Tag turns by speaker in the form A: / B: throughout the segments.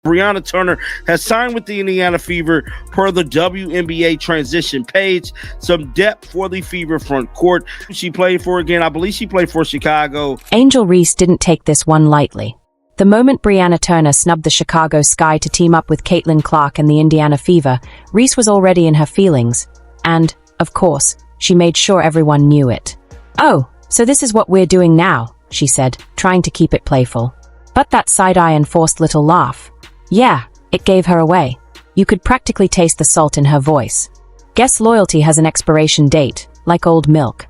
A: Brianna Turner has signed with the Indiana Fever per the WNBA transition page. Some depth for the Fever front court. She played for, again, I believe she played for Chicago.
B: Angel Reese didn't take this one lightly. The moment Brianna Turner snubbed the Chicago Sky to team up with Caitlin Clark and the Indiana Fever, Reese was already in her feelings. And, of course, she made sure everyone knew it. "Oh, so this is what we're doing now," she said, trying to keep it playful. But that side-eye and forced little laugh, yeah, it gave her away. You could practically taste the salt in her voice. Guess loyalty has an expiration date, like old milk.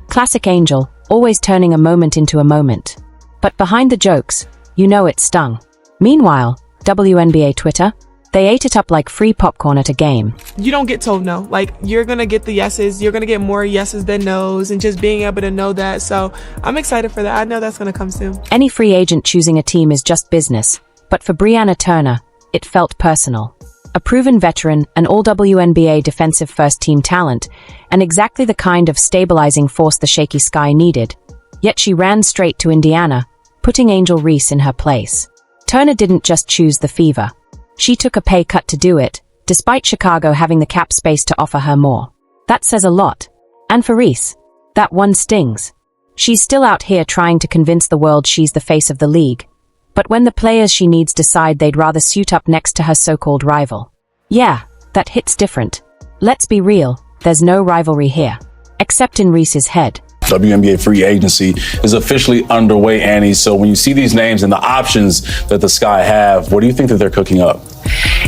B: Classic Angel, always turning a moment into a moment. But behind the jokes, you know it stung. Meanwhile, WNBA Twitter, they ate it up like free popcorn at a game.
C: You don't get told no. Like, you're gonna get the yeses, you're gonna get more yeses than nos, and just being able to know that. So I'm excited for that. I know that's gonna come soon.
B: Any free agent choosing a team is just business. But for Brianna Turner, it felt personal. A proven veteran, an all-WNBA defensive first-team talent, and exactly the kind of stabilizing force the shaky Sky needed. Yet she ran straight to Indiana, putting Angel Reese in her place. Turner didn't just choose the Fever. She took a pay cut to do it, despite Chicago having the cap space to offer her more. That says a lot. And for Reese, that one stings. She's still out here trying to convince the world she's the face of the league. But when the players she needs decide they'd rather suit up next to her so-called rival. Yeah, that hits different. Let's be real, there's no rivalry here. Except in Reese's head.
D: WNBA free agency is officially underway, Annie. So when you see these names and the options that the Sky have, what do you think that they're cooking up?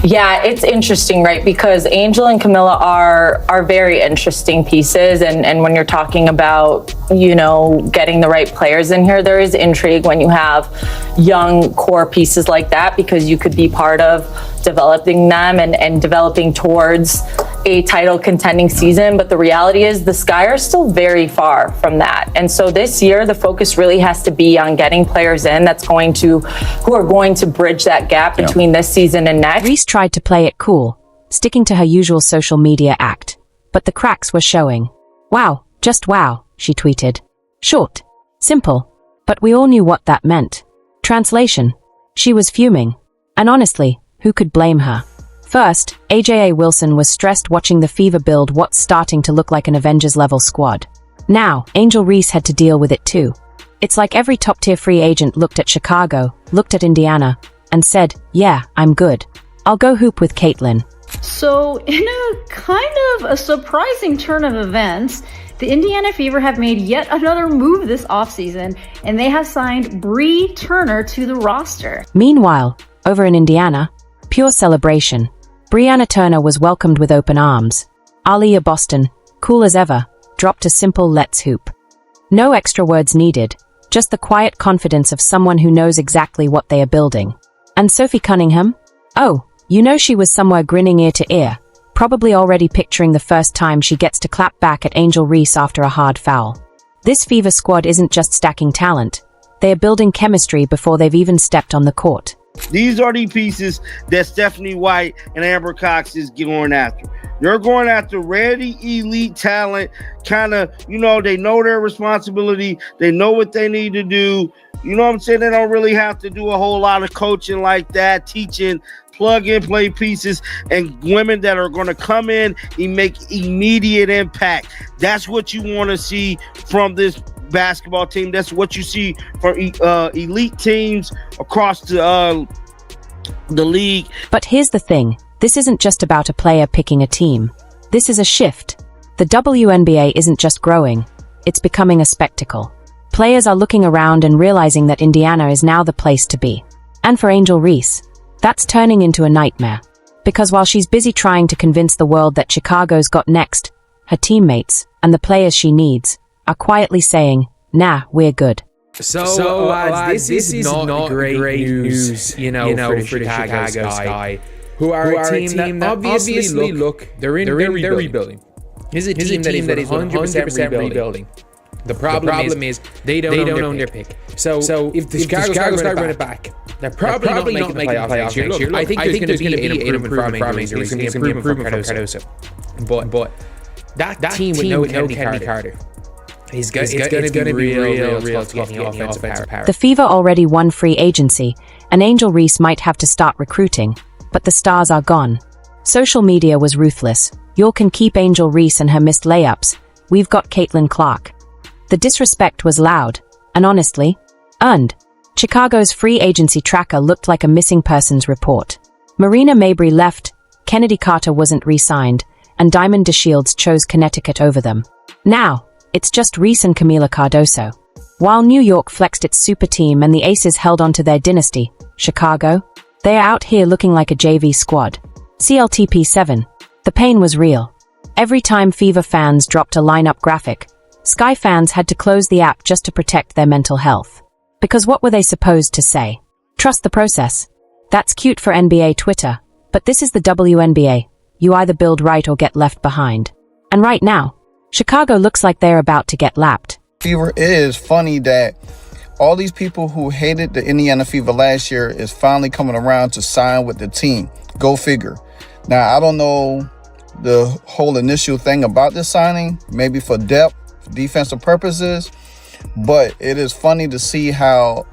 E: Yeah, it's interesting, right? Because Angel and Camilla are very interesting pieces. And when you're talking about, you know, getting the right players in here, there is intrigue when you have young core pieces like that, because you could be part of developing them and developing towards a title contending season. But the reality is the Sky are still very far from that. And so this year, the focus really has to be on getting players in who are going to bridge that gap between this season and next.
B: Reese tried to play it cool, sticking to her usual social media act. But the cracks were showing. "Wow, just wow," she tweeted. Short, simple, but we all knew what that meant. Translation: she was fuming. And honestly, who could blame her? First, AJA Wilson was stressed watching the Fever build what's starting to look like an Avengers-level squad. Now, Angel Reese had to deal with it too. It's like every top-tier free agent looked at Chicago, looked at Indiana, and said, "Yeah, I'm good. I'll go hoop with Caitlin."
F: So, in a kind of a surprising turn of events, the Indiana Fever have made yet another move this offseason, and they have signed Bree Turner to the roster.
B: Meanwhile, over in Indiana, pure celebration. Brianna Turner was welcomed with open arms. Aaliyah Boston, cool as ever, dropped a simple "let's hoop." No extra words needed, just the quiet confidence of someone who knows exactly what they are building. And Sophie Cunningham? Oh, you know she was somewhere grinning ear to ear, probably already picturing the first time she gets to clap back at Angel Reese after a hard foul. This Fever squad isn't just stacking talent, they are building chemistry before they've even stepped on the court.
A: These are the pieces that Stephanie White and Amber Cox is going after. They're going after ready elite talent, kind of, you know, they know their responsibility. They know what they need to do. You know what I'm saying? They don't really have to do a whole lot of coaching like that, teaching plug and play pieces and women that are going to come in and make immediate impact. That's what you want to see from this basketball team. That's what you see from elite teams across the league.
B: But here's the thing. This isn't just about a player picking a team. This is a shift. The WNBA isn't just growing. It's becoming a spectacle. Players are looking around and realizing that Indiana is now the place to be. And for Angel Reese, that's turning into a nightmare. Because while she's busy trying to convince the world that Chicago's got next, her teammates, and the players she needs, are quietly saying, "Nah, we're good."
G: So lads, this is not great news, you know, for the Chicago Sky, who are a team that obviously look, they're rebuilding. This is a team that is 100% rebuilding. The problem is they don't own their pick. So if the Chicago Sky run it back, they're probably not making the playoffs next year. Look, I think there's going to be an improvement from Angel Reese. There's going to be an improvement from Cardoso. But that team with no Kenny Carter It's going to be real tough getting offensive power.
B: The Fever already won free agency, and Angel Reese might have to start recruiting, but the stars are gone. Social media was ruthless. Y'all can keep Angel Reese and her missed layups. We've got Caitlin Clark. The disrespect was loud, and honestly, earned. Chicago's free agency tracker looked like a missing persons report. Marina Mabrey left, Kennedy Carter wasn't re-signed, and Diamond DeShields chose Connecticut over them. Now, it's just Reese and Camila Cardoso. While New York flexed its super team and the Aces held onto their dynasty, Chicago, they are out here looking like a JV squad. CLTP 7. The pain was real. Every time Fever fans dropped a lineup graphic, Sky fans had to close the app just to protect their mental health. Because what were they supposed to say? Trust the process. That's cute for NBA Twitter, but this is the WNBA. You either build right or get left behind. And right now, Chicago looks like they're about to get lapped.
H: Fever, it is funny that all these people who hated the Indiana Fever last year is finally coming around to sign with the team. Go figure. Now, I don't know the whole initial thing about this signing, maybe for depth, defensive purposes, but it is funny to see how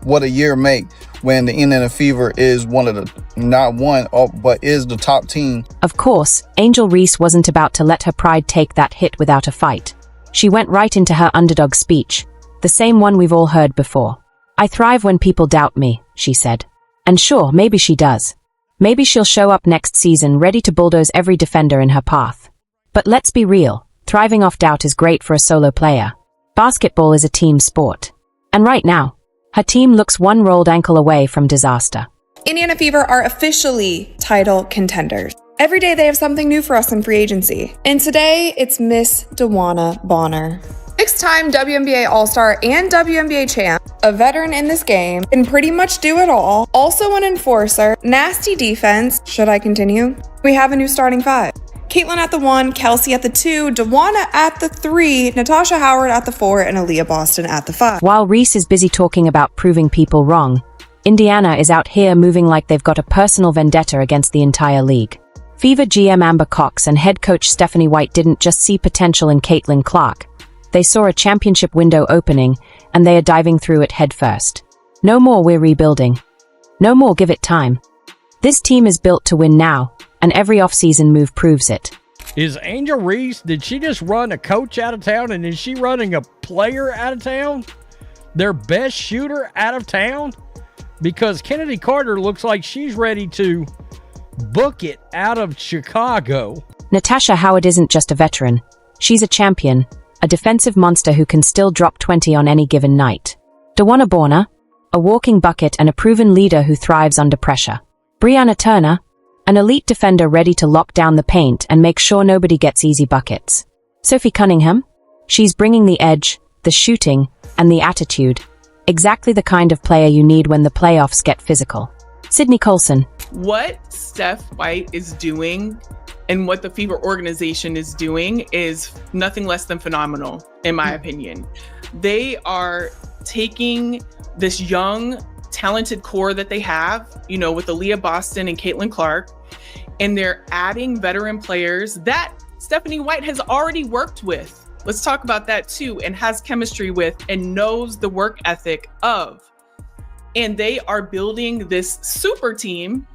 H: what a year make when the Indiana Fever is one of the, not one, but is the top team.
B: Of course, Angel Reese wasn't about to let her pride take that hit without a fight. She went right into her underdog speech, the same one we've all heard before. I thrive when people doubt me, she said. And sure, maybe she does. Maybe she'll show up next season ready to bulldoze every defender in her path. But let's be real, thriving off doubt is great for a solo player. Basketball is a team sport. And right now, her team looks one rolled ankle away from disaster.
I: Indiana Fever are officially title contenders. Every day they have something new for us in free agency. And today, it's Miss DeWanna Bonner. Six-time WNBA All-Star and WNBA champ, a veteran in this game, can pretty much do it all. Also an enforcer, nasty defense. Should I continue? We have a new starting five. Caitlin at the 1, Kelsey at the 2, DeWanna at the 3, Natasha Howard at the 4, and Aaliyah Boston at the 5.
B: While Reese is busy talking about proving people wrong, Indiana is out here moving like they've got a personal vendetta against the entire league. Fever GM Amber Cox and head coach Stephanie White didn't just see potential in Caitlin Clark. They saw a championship window opening, and they are diving through it headfirst. No more we're rebuilding. No more give it time. This team is built to win now, and every offseason move proves it.
J: Is Angel Reese, did she just run a coach out of town, and is she running a player out of town? Their best shooter out of town? Because Kennedy Carter looks like she's ready to book it out of Chicago.
B: Natasha Howard isn't just a veteran. She's a champion, a defensive monster who can still drop 20 on any given night. DeWanna Bonner, a walking bucket and a proven leader who thrives under pressure. Brianna Turner, an elite defender ready to lock down the paint and make sure nobody gets easy buckets. Sophie Cunningham, she's bringing the edge, the shooting, and the attitude. Exactly the kind of player you need when the playoffs get physical. Sydney Colson.
K: What Steph White is doing and what the Fever organization is doing is nothing less than phenomenal, in my opinion. They are taking this young, talented core that they have, you know, with Aaliyah Boston and Caitlin Clark, and they're adding veteran players that Stephanie White has already worked with. Let's talk about that too, and has chemistry with and knows the work ethic of. And they are building this super team,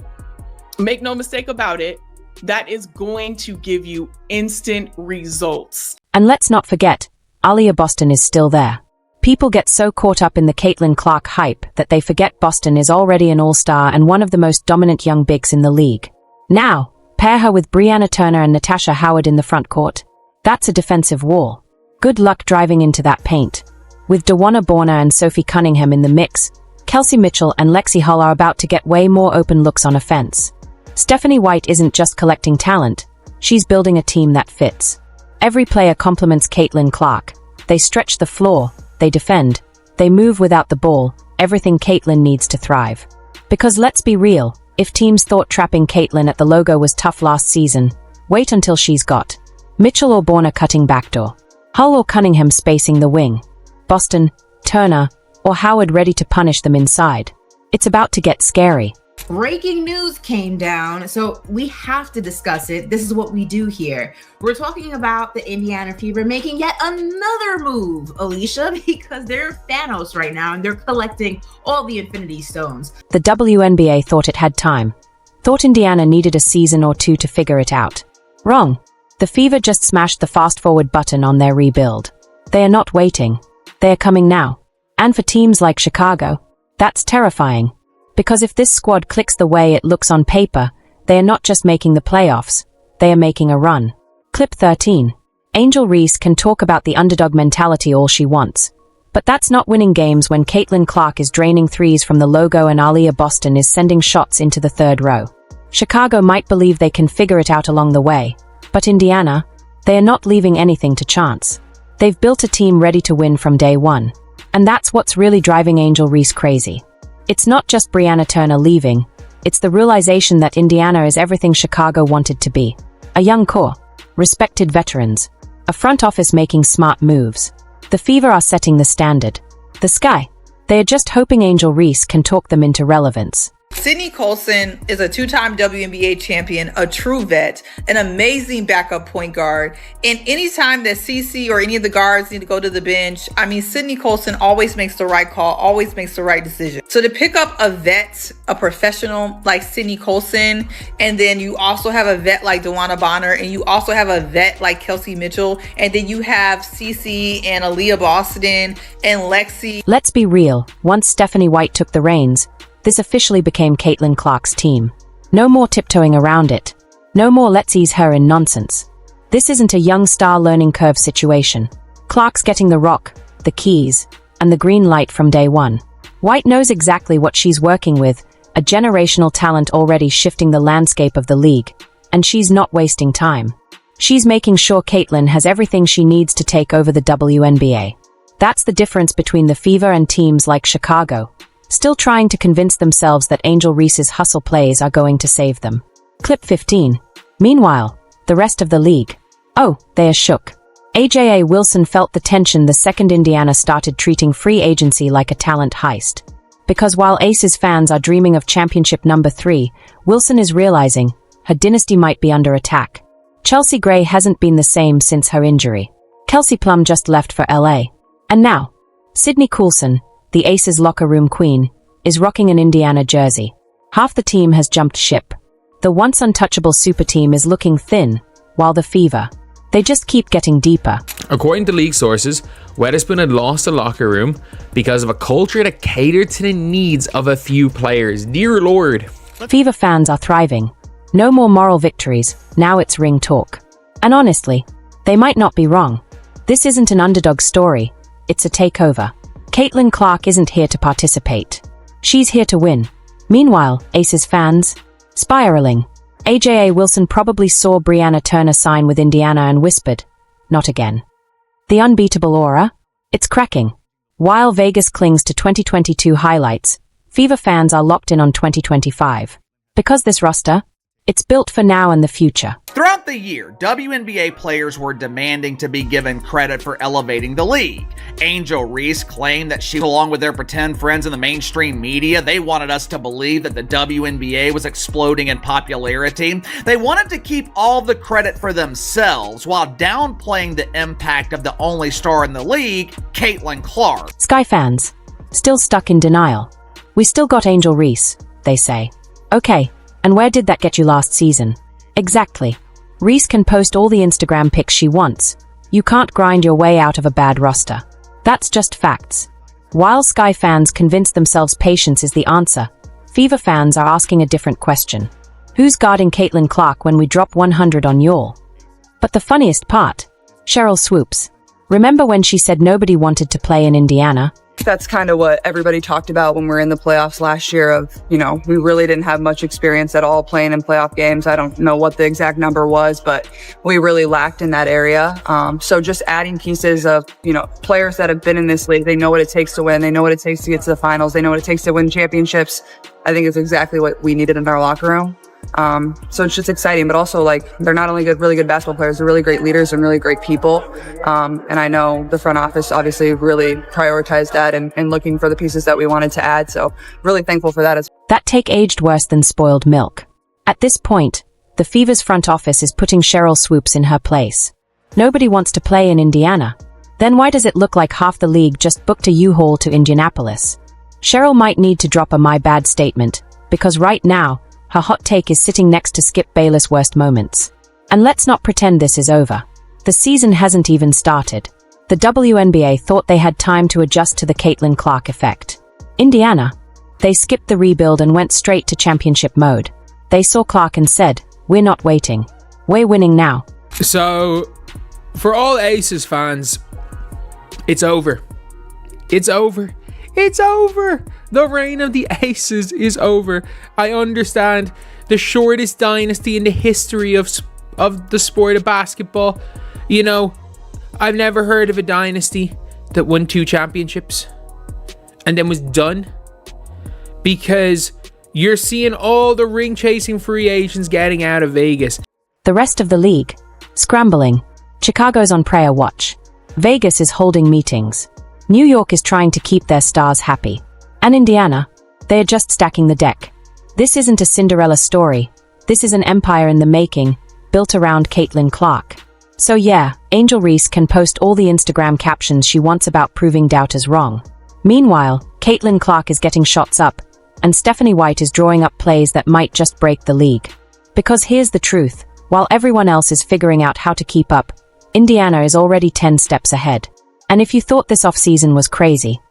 K: make no mistake about it, that is going to give you instant results.
B: And let's not forget, Aaliyah Boston is still there. People get so caught up in the Caitlin Clark hype that they forget Boston is already an all-star and one of the most dominant young bigs in the league. Now, pair her with Brianna Turner and Natasha Howard in the front court. That's a defensive wall. Good luck driving into that paint. With DeWanna Bonner and Sophie Cunningham in the mix, Kelsey Mitchell and Lexi Hull are about to get way more open looks on offense. Stephanie White isn't just collecting talent, she's building a team that fits. Every player complements Caitlin Clark. They stretch the floor, they defend, they move without the ball, everything Caitlin needs to thrive. Because let's be real, if teams thought trapping Caitlin at the logo was tough last season, wait until she's got Mitchell or Bonner cutting backdoor, Hull or Cunningham spacing the wing, Boston, Turner, or Howard ready to punish them inside. It's about to get scary.
L: breaking news came down, so we have to discuss it. This is what we do here. We're talking about the Indiana Fever making yet another move, Alicia, because they're Thanos right now and they're collecting all the Infinity Stones.
B: The WNBA thought it had time. Thought Indiana needed a season or two to figure it out. Wrong. The Fever just smashed the fast-forward button on their rebuild. They are not waiting. They are coming now. And for teams like Chicago, that's terrifying. Because if this squad clicks the way it looks on paper, they are not just making the playoffs, they are making a run. Clip 13. Angel Reese can talk about the underdog mentality all she wants. But that's not winning games when Caitlin Clark is draining threes from the logo and Aaliyah Boston is sending shots into the third row. Chicago might believe they can figure it out along the way. But Indiana, they are not leaving anything to chance. They've built a team ready to win from day one. And that's what's really driving Angel Reese crazy. It's not just Brianna Turner leaving, it's the realization that Indiana is everything Chicago wanted to be. A young core, respected veterans, a front office making smart moves. The Fever are setting the standard. The Sky, they are just hoping Angel Reese can talk them into relevance.
M: Sydney Colson is a two-time WNBA champion, a true vet, an amazing backup point guard. And anytime that CC or any of the guards need to go to the bench, Sydney Colson always makes the right call, always makes the right decision. So to pick up a vet, a professional like Sydney Colson, and then you also have a vet like DeWanna Bonner, and you also have a vet like Kelsey Mitchell, and then you have CC and Aaliyah Boston and Lexi.
B: Let's be real, once Stephanie White took the reins, this officially became Caitlin Clark's team. No more tiptoeing around it. No more let's ease her in nonsense. This isn't a young star learning curve situation. Clark's getting the rock, the keys, and the green light from day one. White knows exactly what she's working with, a generational talent already shifting the landscape of the league, and she's not wasting time. She's making sure Caitlin has everything she needs to take over the WNBA. That's the difference between the Fever and teams like Chicago, still trying to convince themselves that Angel Reese's hustle plays are going to save them. Clip 15. Meanwhile, the rest of the league. Oh, they are shook. AJA Wilson felt the tension the second Indiana started treating free agency like a talent heist. Because while Aces fans are dreaming of championship number 3, Wilson is realizing her dynasty might be under attack. Chelsea Gray hasn't been the same since her injury. Kelsey Plum just left for LA. And now, Sydney Coulson, the Aces locker room queen, is rocking an Indiana jersey. Half the team has jumped ship. The once untouchable super team is looking thin, while the Fever, they just keep getting deeper.
G: According to league sources, Weatherspoon had lost the locker room because of a culture that catered to the needs of a few players. Dear Lord.
B: Fever fans are thriving. No more moral victories, now it's ring talk. And honestly, they might not be wrong. This isn't an underdog story, it's a takeover. Caitlin Clark isn't here to participate. She's here to win. Meanwhile, Aces fans, spiraling. AJA Wilson probably saw Brianna Turner sign with Indiana and whispered, "Not again." The unbeatable aura? It's cracking. While Vegas clings to 2022 highlights, Fever fans are locked in on 2025. Because this roster, it's built for now and the future.
N: Throughout the year, WNBA players were demanding to be given credit for elevating the league. Angel Reese claimed that she, along with their pretend friends in the mainstream media, they wanted us to believe that the WNBA was exploding in popularity. They wanted to keep all the credit for themselves while downplaying the impact of the only star in the league, Caitlin Clark.
B: Sky fans, still stuck in denial. We still got Angel Reese, they say. Okay, and where did that get you last season? Exactly. Reese can post all the Instagram pics she wants. You can't grind your way out of a bad roster. That's just facts. While Sky fans convince themselves patience is the answer, Fever fans are asking a different question. Who's guarding Caitlin Clark when we drop 100 on y'all? But the funniest part, Cheryl Swoops. Remember when she said nobody wanted to play in Indiana?
O: That's kind of what everybody talked about when we were in the playoffs last year of, we really didn't have much experience at all playing in playoff games. I don't know what the exact number was, but we really lacked in that area. So just adding pieces of, players that have been in this league, they know what it takes to win. They know what it takes to get to the finals. They know what it takes to win championships. I think it's exactly what we needed in our locker room. So it's just exciting, but also they're not only really good basketball players, they're really great leaders and really great people. And I know the front office obviously really prioritized that and looking for the pieces that we wanted to add. So really thankful for that as well.
B: That take aged worse than spoiled milk. At this point, the Fever's front office is putting Cheryl Swoops in her place. Nobody wants to play in Indiana. Then why does it look like half the league just booked a U-Haul to Indianapolis? Cheryl might need to drop a my bad statement, because right now, her hot take is sitting next to Skip Bayless' worst moments. And let's not pretend this is over. The season hasn't even started. The WNBA thought they had time to adjust to the Caitlin Clark effect. Indiana, they skipped the rebuild and went straight to championship mode. They saw Clark and said, "We're not waiting. We're winning now."
G: So, for all Aces fans, it's over. It's over. It's over. The reign of the Aces is over. I understand the shortest dynasty in the history of the sport of basketball. You know, I've never heard of a dynasty that won 2 championships and then was done, because you're seeing all the ring-chasing free agents getting out of Vegas.
B: The rest of the league, scrambling. Chicago's on prayer watch. Vegas is holding meetings. New York is trying to keep their stars happy. And Indiana, they are just stacking the deck. This isn't a Cinderella story. This is an empire in the making, built around Caitlin Clark. So yeah, Angel Reese can post all the Instagram captions she wants about proving doubters wrong. Meanwhile, Caitlin Clark is getting shots up, and Stephanie White is drawing up plays that might just break the league. Because here's the truth, while everyone else is figuring out how to keep up, Indiana is already 10 steps ahead. And if you thought this offseason was crazy,